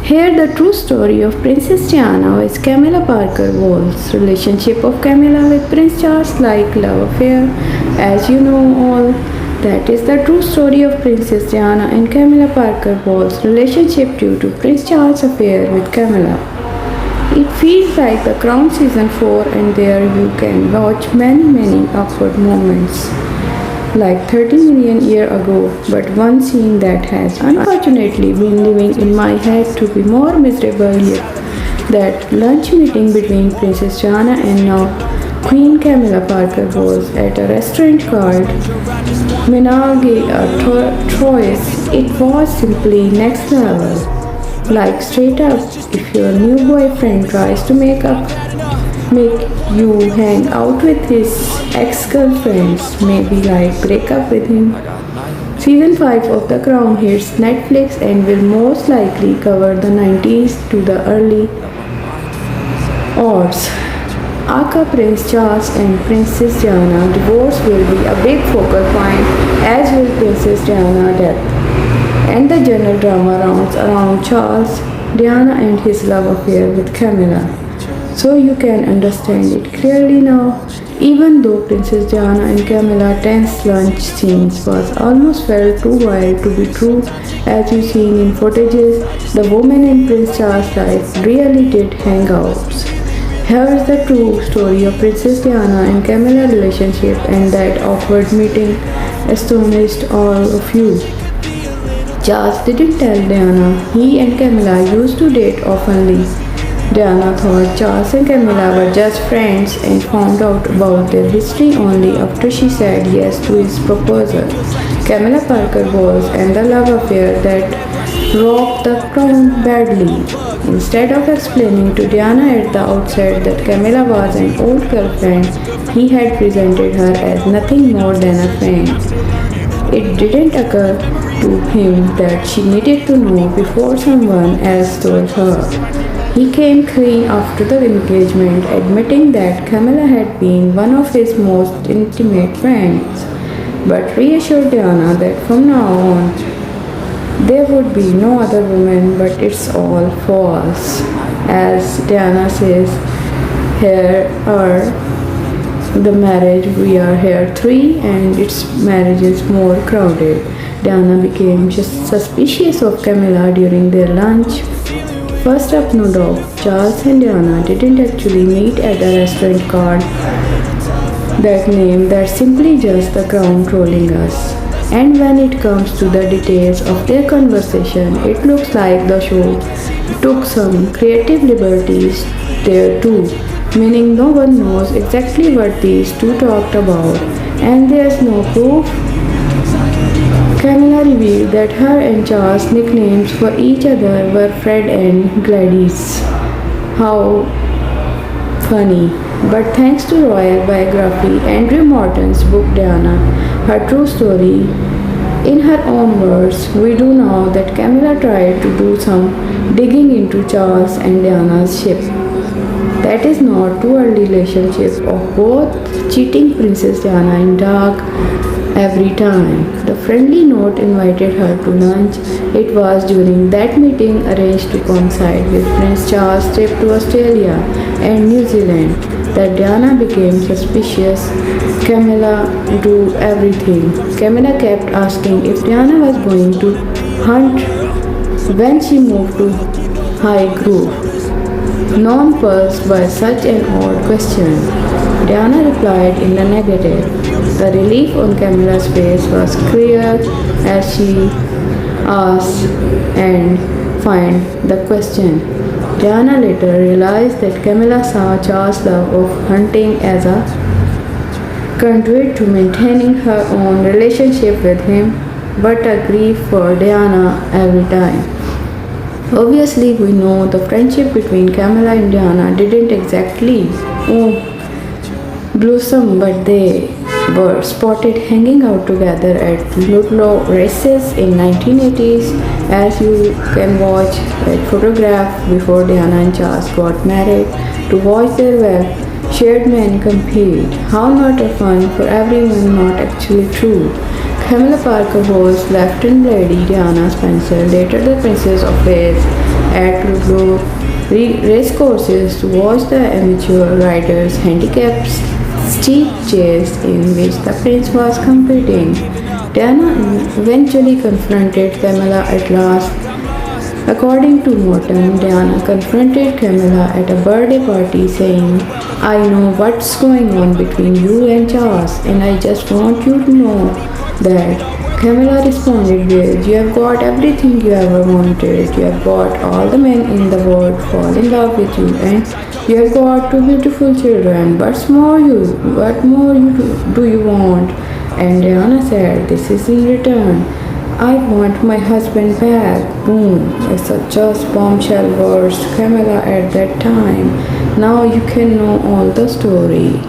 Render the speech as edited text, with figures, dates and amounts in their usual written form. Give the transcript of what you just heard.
Here, the true story of Princess Diana is Camilla Parker Bowles' relationship of Camilla with Prince Charles, like love affair, as you know all. That is the true story of Princess Diana and Camilla Parker Bowles' relationship due to Prince Charles' affair with Camilla. It feels like The Crown season 4, and there you can watch many awkward moments like 30 million years ago, but one scene that has unfortunately been living in my head to be more miserable yet. That lunch meeting between Princess Diana and now Queen Camilla Parker was at a restaurant called Menage a Trois. It was simply next level. Like straight up, if your new boyfriend tries to make you hang out with his ex-girlfriends, maybe like break up with him. Season 5 of The Crown hits Netflix and will most likely cover the 90s to the early aughts. Aka Prince Charles and Princess Diana divorce will be a big focal point, as will Princess Diana death and the general drama rounds around Charles, Diana and his love affair with Camilla. So you can understand it clearly now. Even though Princess Diana and Camilla tense lunch scenes was almost felt too wild to be true, as you seen in footages, the women in Prince Charles' life really did hangouts. Here is the true story of Princess Diana and Camilla relationship, and that awkward meeting astonished all of you. Charles didn't tell Diana he and Camilla used to date oftenly. Diana thought Charles and Camilla were just friends and found out about their history only after she said yes to his proposal. Camilla Parker was and the love affair that rocked the crown badly. Instead of explaining to Diana at the outset that Camilla was an old girlfriend, he had presented her as nothing more than a friend. It didn't occur to him that she needed to know before someone else told her. He came clean after the engagement, admitting that Camilla had been one of his most intimate friends, but reassured Diana that from now on there would be no other woman. But it's all false. As Diana says, here are the marriage, we are here three, and its marriage is more crowded. Diana became suspicious of Camilla during their lunch. First up, no doubt, Charles and Diana didn't actually meet at a restaurant called that name. That's simply just the Crown trolling us. And when it comes to the details of their conversation, it looks like the show took some creative liberties there too, meaning no one knows exactly what these two talked about, and there's no proof. Camilla revealed that her and Charles' nicknames for each other were Fred and Gladys. How funny. But thanks to royal biography Andrew Morton's book Diana, her true story, in her own words, we do know that Camilla tried to do some digging into Charles and Diana's ship. That is not too early relationship of both cheating Princess Diana in dark every time. The friendly note invited her to lunch. It was during that meeting, arranged to coincide with Prince Charles' trip to Australia and New Zealand, that Diana became suspicious. Camilla do everything. Camilla kept asking if Diana was going to hunt when she moved to High Grove. Nonplussed by such an odd question, Diana replied in the negative. The relief on Camilla's face was clear as she asked and find the question. Diana later realized that Camilla saw Charles' love of hunting as a conduit to maintaining her own relationship with him, but a grief for Diana every time. Obviously, we know the friendship between Camilla and Diana didn't exactly blossom, but they were spotted hanging out together at Ludlow races in 1980s, as you can watch that photograph before Diana and Charles got married to watch their shared men compete. How not a fun for everyone, not actually true. Camilla Parker was Lieutenant Lady Diana Spencer, later the Princess of Wales, at racecourses to watch the amateur riders handicap steep chase in which the prince was competing. Diana eventually confronted Camilla at last. According to Morton, Diana confronted Camilla at a birthday party saying, I know what's going on between you and Charles, and I just want you to know that. Camilla responded with, you have got everything you ever wanted. You have got all the men in the world fall in love with you, and you have got two beautiful children. What more do you want? And Diana said, this is in return. I want my husband back. Boom. Such a bombshell burst Camilla at that time. Now you can know all the story.